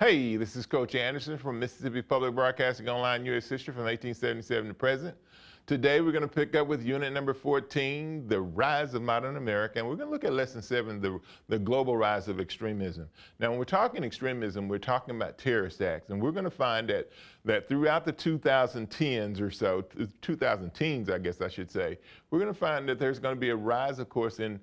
Hey, this is Coach Anderson from Mississippi Public Broadcasting Online U.S. History from 1877 to present. Today we're going to pick up with unit number 14, The Rise of Modern America, and we're going to look at lesson 7, the global rise of extremism. Now, when we're talking extremism, we're talking about terrorist acts, and we're going to find that throughout the 2010s or so, 2010s, I guess I should say, we're going to find that there's going to be a rise, of course, in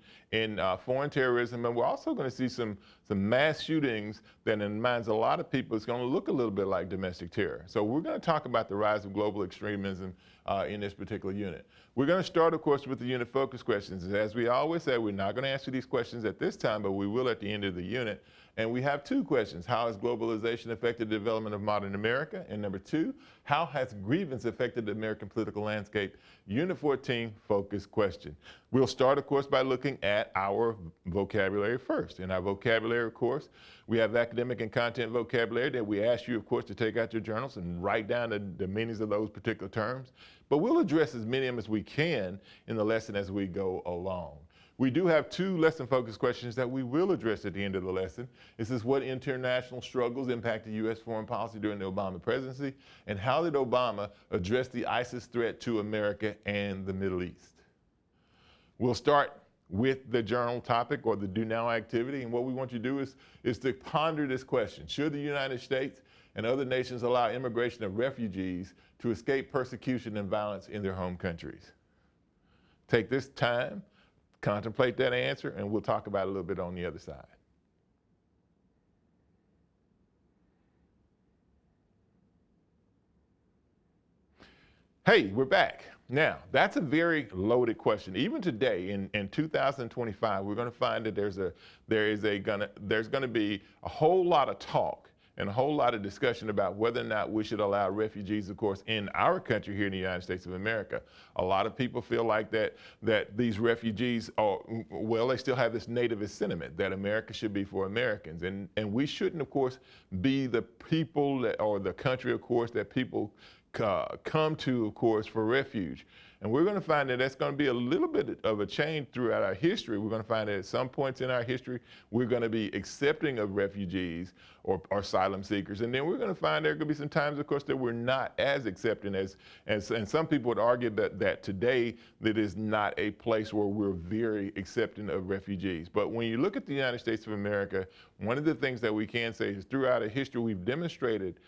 foreign terrorism, and we're also going to see some mass shootings that in the minds of a lot of people is going to look a little bit like domestic terror. So we're going to talk about the rise of global extremism in this particular unit. We're going to start, of course, with the unit focus questions. As we always say, we're not going to answer these questions at this time, but we will at the end of the unit. And we have two questions. How has globalization affected the development of modern America? And number 2, how has grievance affected the American political landscape? Unit 14, focus question. We'll start, of course, by looking at our vocabulary first. In our vocabulary, of course, we have academic and content vocabulary that we ask you, of course, to take out your journals and write down the meanings of those particular terms. But we'll address as many of them as we can in the lesson as we go along. We do have 2 lesson focus questions that we will address at the end of the lesson. This is what international struggles impacted U.S. foreign policy during the Obama presidency, and how did Obama address the ISIS threat to America and the Middle East? We'll start with the journal topic or the do now activity, and what we want you to do is to ponder this question. Should the United States and other nations allow immigration of refugees to escape persecution and violence in their home countries? Take this time, contemplate that answer, and we'll talk about it a little bit on the other side. Hey, we're back. Now, that's a very loaded question. Even today, in 2025, we're going to find that there's going to be a whole lot of talk and a whole lot of discussion about whether or not we should allow refugees, of course, in our country here in the United States of America. A lot of people feel like that these refugees are, well, they still have this nativist sentiment that America should be for Americans. And we shouldn't, of course, be the people that, or the country, of course, that people come to, of course, for refuge. And we're going to find that that's going to be a little bit of a change throughout our history. We're going to find that at some points in our history, we're going to be accepting of refugees or asylum seekers. And then we're going to find there are going to be some times, of course, that we're not as accepting and some people would argue that today that is not a place where we're very accepting of refugees. But when you look at the United States of America, one of the things that we can say is throughout our history, we've demonstrated,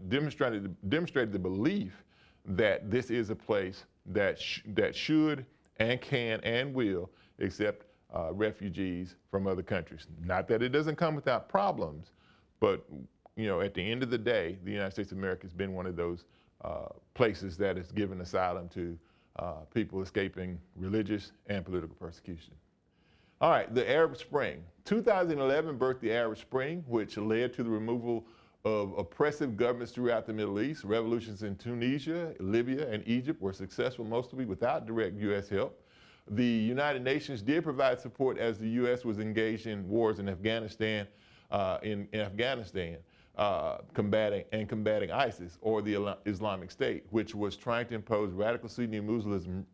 demonstrated the belief that this is a place that should and can and will accept refugees from other countries. Not that it doesn't come without problems, but at the end of the day, the United States of America has been one of those places that has given asylum to people escaping religious and political persecution. All right, the Arab Spring. 2011 birthed the Arab Spring, which led to the removal of oppressive governments throughout the Middle East. Revolutions in Tunisia, Libya, and Egypt were successful, mostly without direct U.S. help. The United Nations did provide support as the U.S. was engaged in wars in Afghanistan, combating ISIS, or the Islamic State, which was trying to impose radical Sunni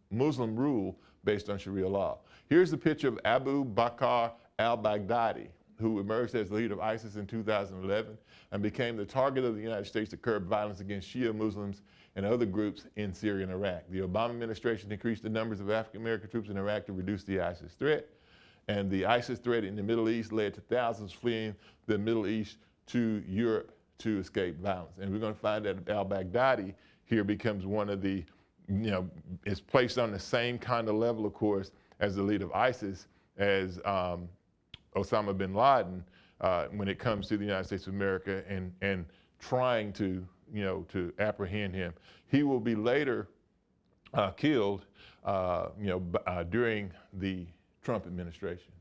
Muslim rule based on Sharia law. Here's a picture of Abu Bakr al-Baghdadi, who emerged as the leader of ISIS in 2011 and became the target of the United States to curb violence against Shia Muslims and other groups in Syria and Iraq. The Obama administration increased the numbers of African-American troops in Iraq to reduce the ISIS threat. And the ISIS threat in the Middle East led to thousands fleeing the Middle East to Europe to escape violence. And we're going to find that al-Baghdadi here becomes one of the, is placed on the same kind of level, of course, as the leader of ISIS, as Osama bin Laden, when it comes to the United States of America and trying to, to apprehend him. He will be later killed, during the Trump administration.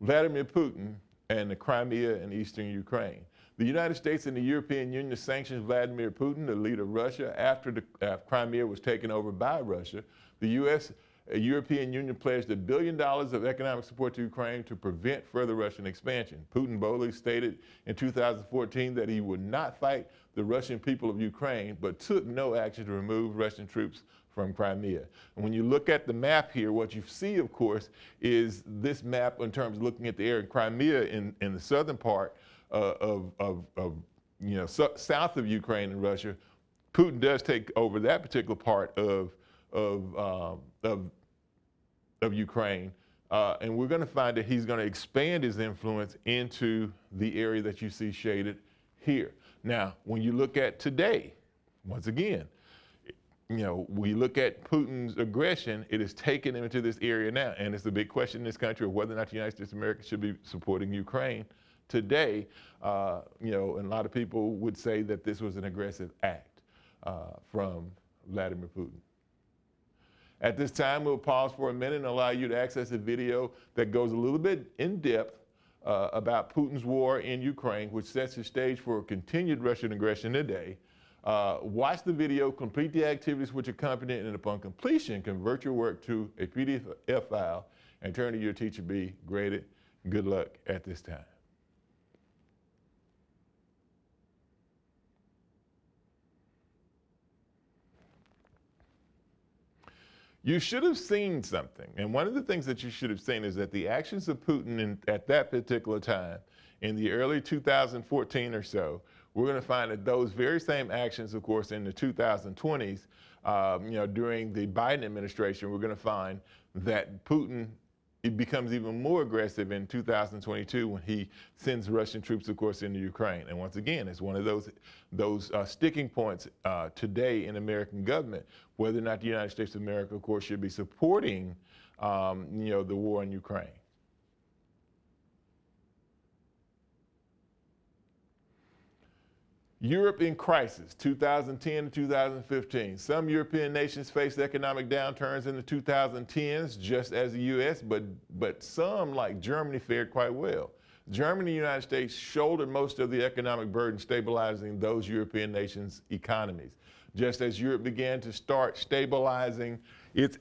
Vladimir Putin and the Crimea and Eastern Ukraine. The United States and the European Union sanctioned Vladimir Putin, the leader of Russia, after Crimea was taken over by Russia. The European Union pledged $1 billion of economic support to Ukraine to prevent further Russian expansion. Putin boldly stated in 2014 that he would not fight the Russian people of Ukraine, but took no action to remove Russian troops from Crimea. And when you look at the map here, what you see, of course, is this map in terms of looking at the area in Crimea in the southern part south of Ukraine and Russia. Putin does take over that particular part of Ukraine, and we're going to find that he's going to expand his influence into the area that you see shaded here. Now, when you look at today, once again, we look at Putin's aggression, it has taken him into this area now, and it's a big question in this country of whether or not the United States of America should be supporting Ukraine today. And a lot of people would say that this was an aggressive act from Vladimir Putin. At this time, we'll pause for a minute and allow you to access a video that goes a little bit in depth about Putin's war in Ukraine, which sets the stage for a continued Russian aggression today. Watch the video, complete the activities which accompany it, and upon completion, convert your work to a PDF file and turn to your teacher be graded. Good luck at this time. You should have seen something, and one of the things that you should have seen is that the actions of Putin at that particular time, in the early 2014 or so, we're going to find that those very same actions, of course, in the 2020s, during the Biden administration, we're going to find that Putin becomes even more aggressive in 2022 when he sends Russian troops, of course, into Ukraine. And once again, it's one of those sticking points today in American government, whether or not the United States of America, of course, should be supporting, the war in Ukraine. Europe in crisis, 2010 to 2015. Some European nations faced economic downturns in the 2010s, just as the U.S., but some, like Germany, fared quite well. Germany and the United States shouldered most of the economic burden stabilizing those European nations' economies. Just as Europe began to start stabilizing its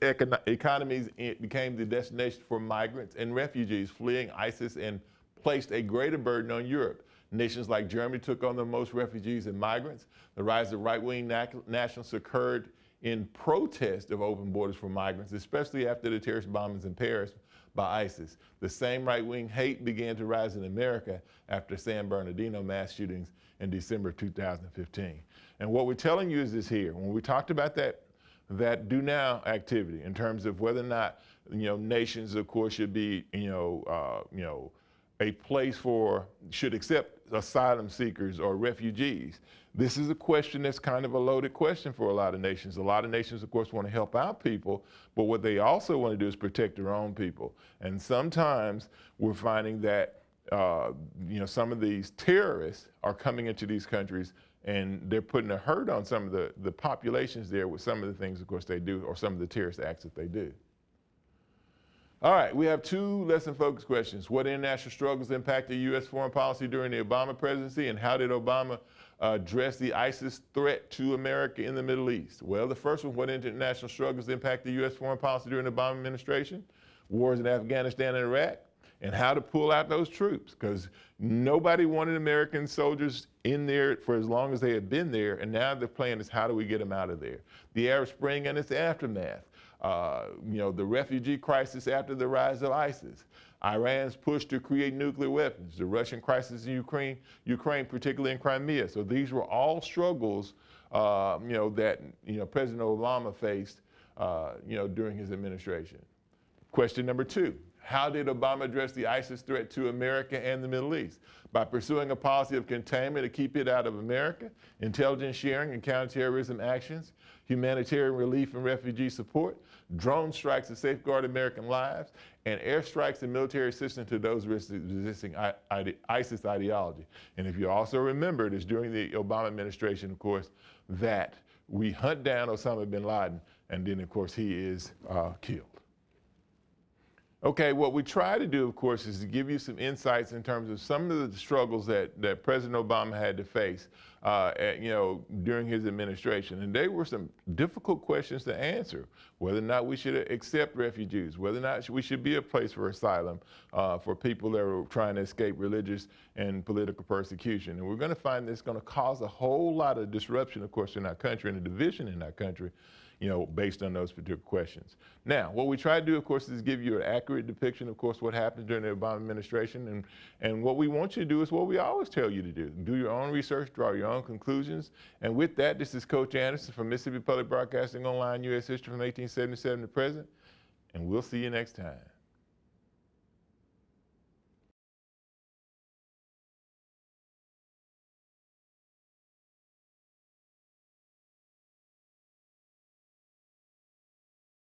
economies, it became the destination for migrants and refugees fleeing ISIS and placed a greater burden on Europe. Nations like Germany took on the most refugees and migrants. The rise of right-wing nationalists occurred in protest of open borders for migrants, especially after the terrorist bombings in Paris by ISIS. The same right-wing hate began to rise in America after San Bernardino mass shootings in December 2015. And what we're telling you is this here. When we talked about that do now activity in terms of whether or not, nations, of course, should be, a place should accept asylum seekers or refugees. This is a question that's kind of a loaded question for a lot of nations. A lot of nations, of course, want to help out people, but what they also want to do is protect their own people. And sometimes we're finding that, some of these terrorists are coming into these countries and they're putting a hurt on some of the populations there with some of the things, of course, they do, or some of the terrorist acts that they do. All right, we have two lesson-focused questions. What international struggles impacted U.S. foreign policy during the Obama presidency, and how did Obama address the ISIS threat to America in the Middle East? Well, the first one, what international struggles impacted U.S. foreign policy during the Obama administration? Wars in Afghanistan and Iraq, and how to pull out those troops, because nobody wanted American soldiers in there for as long as they had been there, and now the plan is how do we get them out of there? The Arab Spring and its aftermath. The refugee crisis after the rise of ISIS, Iran's push to create nuclear weapons, the Russian crisis in Ukraine, particularly in Crimea. So these were all struggles, that President Obama faced, during his administration. Question number two. How did Obama address the ISIS threat to America and the Middle East? By pursuing a policy of containment to keep it out of America, intelligence sharing and counterterrorism actions, humanitarian relief and refugee support, drone strikes to safeguard American lives, and airstrikes and military assistance to those resisting ISIS ideology. And if you also remember, it is during the Obama administration, of course, that we hunt down Osama bin Laden, and then, of course, he is killed. Okay, what we try to do, of course, is to give you some insights in terms of some of the struggles that President Obama had to face, during his administration. And they were some difficult questions to answer, whether or not we should accept refugees, whether or not we should be a place for asylum for people that are trying to escape religious and political persecution. And we're going to find this going to cause a whole lot of disruption, of course, in our country and a division in our country, based on those particular questions. Now, what we try to do, of course, is give you an accurate depiction, of course, what happened during the Obama administration. And what we want you to do is what we always tell you to do. Do your own research, draw your own conclusions. And with that, this is Coach Anderson from Mississippi Public Broadcasting Online, U.S. History from 1877 to present. And we'll see you next time.